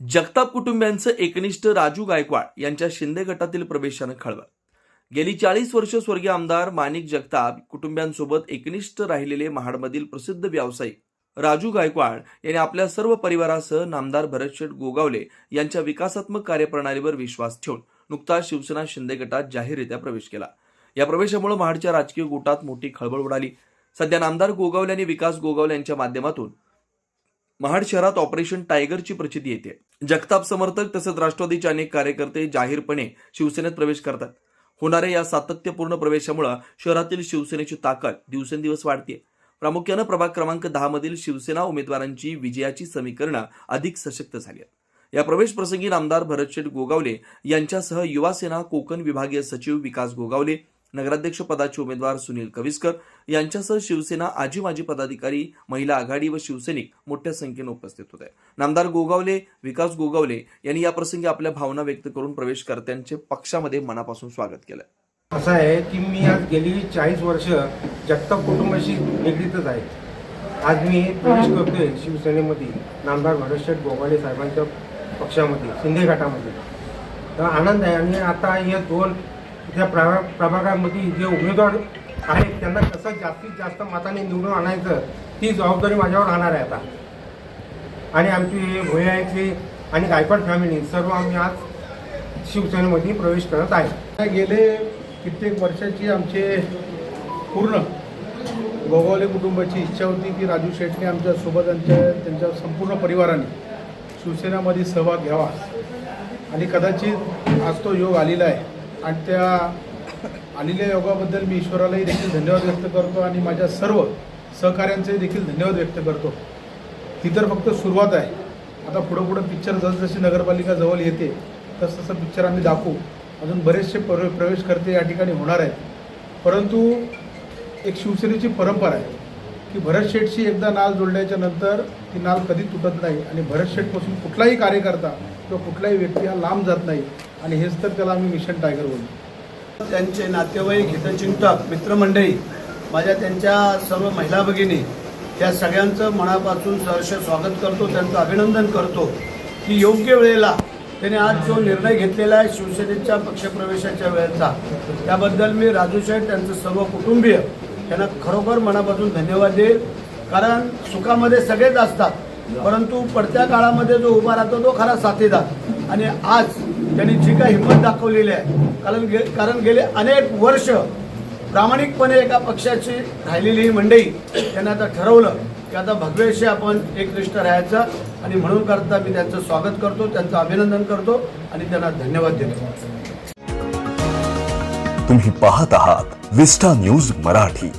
जगताप कुटुंबियांचं एकनिष्ठ राजू गायकवाड यांच्या शिंदे गटातील प्रवेशानं खळबळ। गेली 40 वर्ष स्वर्गीय आमदार माणिक जगताप कुटुंबियांसोबत एकनिष्ठ राहिलेले महाडमधील प्रसिद्ध व्यावसायिक राजू गायकवाड यांनी आपल्या सर्व परिवारासह नामदार भरतशेठ गोगावले यांच्या विकासात्मक कार्यप्रणालीवर विश्वास ठेवून नुकताच शिवसेना शिंदे गटात जाहीररित्या प्रवेश केला। या प्रवेशामुळे महाडच्या राजकीय गोटात मोठी खळबळ उडाली। सध्या नामदार गोगावले आणि विकास गोगावले यांच्या माध्यमातून महाड शहरात ऑपरेशन टायगरची प्रचिती येते। जगताप समर्थक तसेच राष्ट्रवादीचे अनेक कार्यकर्ते जाहीरपणे शिवसेनेत प्रवेश करतात। होणाऱ्या या सातत्यपूर्ण प्रवेशामुळे शहरातील शिवसेनेची ताकद दिवसेंदिवस वाढते। प्रामुख्याने प्रभाग क्रमांक 10 मधील शिवसेना उमेदवारांची विजयाची समीकरणं अधिक सशक्त झाली आहेत। या प्रवेश प्रसंगी नामदार भरतशेठ गोगावले यांच्यासह युवा सेना कोकण विभागीय सचिव विकास गोगावले, नगराध्यक्ष पदाचे उमेदवार सुनील कविस्कर यांच्यासह शिवसेना आजी माजी पदाधिकारी, महिला आघाडी व शिवसैनिक मोठ्या संख्येने उपस्थित होते। नामदार गोगावले, विकास गोगावले यांनी या प्रसंगी आपल्या भावना व्यक्त करून प्रवेशकर्त्यांचे पक्षामध्ये मनापासून स्वागत केलं। असं आहे की मी आज गेली 40 वर्ष जगताप कुटुंबाशी निगडीतच आहे। आज मी प्रवेश करतोय शिवसेनेमध्ये नामदार भरतशेठ गोगावले साहेबांच्या पक्षामध्ये शिंदे गटामध्ये। तर आनंद आहे। आणि आता या दोन त्या प्रभागामध्ये जे उमेदवार आहेत त्यांना कसं जास्तीत जास्त मताने निवडून आणायचं ती जबाबदारी माझ्यावर राहणार आहे आता। आणि आमची भोयाची आणि गायकवाड फॅमिली सर्व आम्ही आज शिवसेनेमध्ये प्रवेश करत आहे। गेले कित्येक वर्षाची आमचे पूर्ण गोगावले कुटुंबाची इच्छा होती की राजू शेठने आमच्यासोबत त्यांच्या संपूर्ण परिवाराने शिवसेनेमध्ये सहभाग घ्यावा आणि कदाचित आज तो योग आलेला आहे। आणि त्या आलेल्या योगाबद्दल मी ईश्वरालाही देखील धन्यवाद व्यक्त करतो आणि माझ्या सर्व सहकाऱ्यांचे देखील धन्यवाद व्यक्त करतो। ही तर फक्त सुरुवात आहे। आता पुढं पिक्चर जसजशी नगरपालिका जवळ येते तसं पिक्चर आम्ही दाखवू। अजून बरेचसे प्रवेशकर्ते या ठिकाणी होणार आहेत। परंतु एक शिवसेनेची परंपरा आहे की भरतशेठशी एकदा नाळ जोडल्याच्या नंतर ती नाळ कधी तुटत नाही आणि भरतशेठपासून कुठलाही कार्यकर्ता किंवा कुठलाही व्यक्ती हा लांब जात नाही। आणि हेच तर त्याला आम्ही मिशन टायगर बोलतो। त्यांचे नातेवाईक, हितचिंतक, मित्रमंडळी, माझ्या त्यांच्या सर्व महिला भगिनी या सगळ्यांचं मनापासून सहर्ष स्वागत करतो, त्यांचं अभिनंदन करतो की योग्य वेळेला त्याने आज जो निर्णय घेतलेला आहे शिवसेनेच्या पक्षप्रवेशाच्या वेळेचा, त्याबद्दल मी राजू शेठ त्यांचं सर्व कुटुंबीय त्यांना खरोखर मनापासून धन्यवाद देईल। कारण सुखामध्ये सगळेच असतात, परंतु पडत्या काळामध्ये जो उभा राहतो तो खरा साथीदार। आणि आज त्यांनी जी काही हिंमत दाखवलेली आहे, कारण गेले अनेक वर्ष प्रामाणिकपणे एका पक्षाची राहिलेली ही मंडळी त्यांनी आता ठरवलं की आता भगवेशी आपण एकनिष्ठ राहायचं। आणि म्हणून करता मी त्यांचं स्वागत करतो, त्यांचं अभिनंदन करतो आणि त्यांना धन्यवाद देतो। तुम्ही पाहत आहात विस्टा न्यूज मराठी।